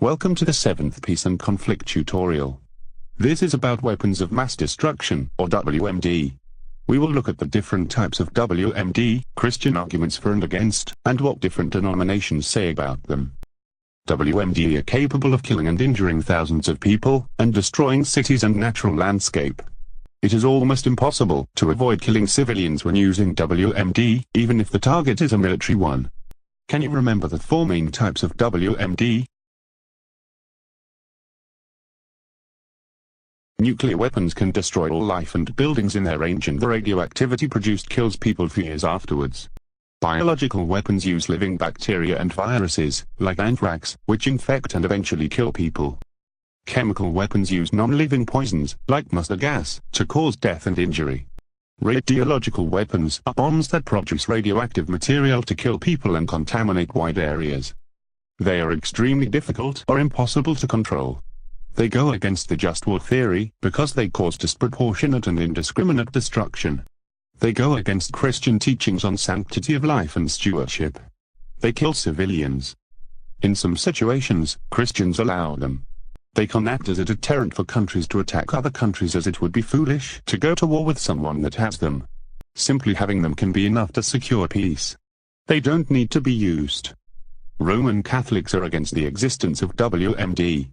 Welcome to the 7th Peace and Conflict tutorial. This is about weapons of mass destruction, or WMD. We will look at the different types of WMD, Christian arguments for and against, and what different denominations say about them. WMD are capable of killing and injuring thousands of people, and destroying cities and natural landscape. It is almost impossible to avoid killing civilians when using WMD, even if the target is a military one. Can you remember the 4 main types of WMD? Nuclear weapons can destroy all life and buildings in their range, and the radioactivity produced kills people for years afterwards. Biological weapons use living bacteria and viruses, like anthrax, which infect and eventually kill people. Chemical weapons use non-living poisons, like mustard gas, to cause death and injury. Radiological weapons are bombs that produce radioactive material to kill people and contaminate wide areas. They are extremely difficult or impossible to control. They go against the just war theory, because they cause disproportionate and indiscriminate destruction. They go against Christian teachings on sanctity of life and stewardship. They kill civilians. In some situations, Christians allow them. They can act as a deterrent for countries to attack other countries, as it would be foolish to go to war with someone that has them. Simply having them can be enough to secure peace. They don't need to be used. Roman Catholics are against the existence of WMD.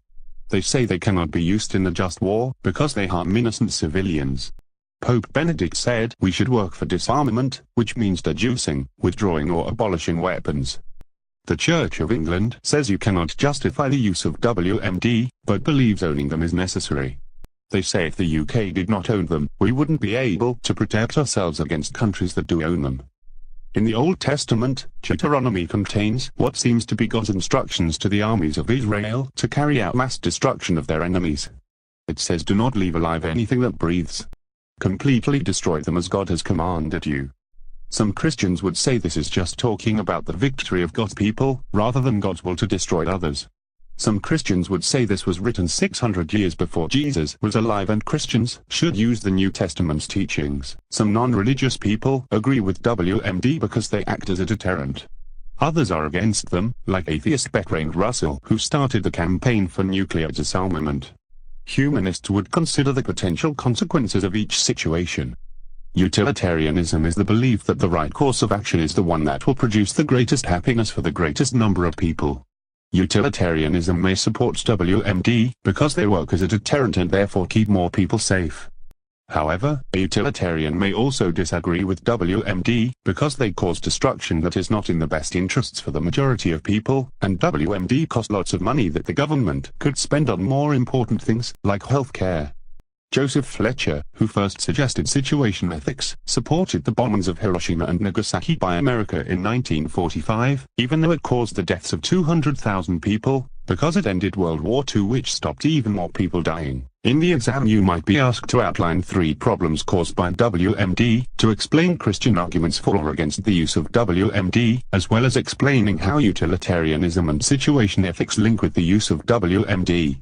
They say they cannot be used in a just war, because they harm innocent civilians. Pope Benedict said we should work for disarmament, which means deducing, withdrawing or abolishing weapons. The Church of England says you cannot justify the use of WMD, but believes owning them is necessary. They say if the UK did not own them, we wouldn't be able to protect ourselves against countries that do own them. In the Old Testament, Deuteronomy contains what seems to be God's instructions to the armies of Israel to carry out mass destruction of their enemies. It says, do not leave alive anything that breathes. Completely destroy them as God has commanded you. Some Christians would say this is just talking about the victory of God's people, rather than God's will to destroy others. Some Christians would say this was written 600 years before Jesus was alive, and Christians should use the New Testament's teachings. Some non-religious people agree with WMD because they act as a deterrent. Others are against them, like atheist Bertrand Russell, who started the campaign for nuclear disarmament. Humanists would consider the potential consequences of each situation. Utilitarianism is the belief that the right course of action is the one that will produce the greatest happiness for the greatest number of people. Utilitarianism may support WMD, because they work as a deterrent and therefore keep more people safe. However, a utilitarian may also disagree with WMD, because they cause destruction that is not in the best interests for the majority of people, and WMD cost lots of money that the government could spend on more important things, like healthcare. Joseph Fletcher, who first suggested situation ethics, supported the bombings of Hiroshima and Nagasaki by America in 1945, even though it caused the deaths of 200,000 people, because it ended World War II, which stopped even more people dying. In the exam you might be asked to outline 3 problems caused by WMD, to explain Christian arguments for or against the use of WMD, as well as explaining how utilitarianism and situation ethics link with the use of WMD.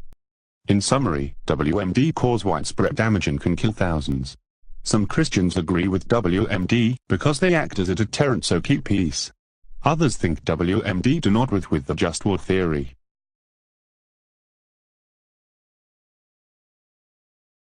In summary, WMD cause widespread damage and can kill thousands. Some Christians agree with WMD, because they act as a deterrent, so keep peace. Others think WMD do not with the just war theory.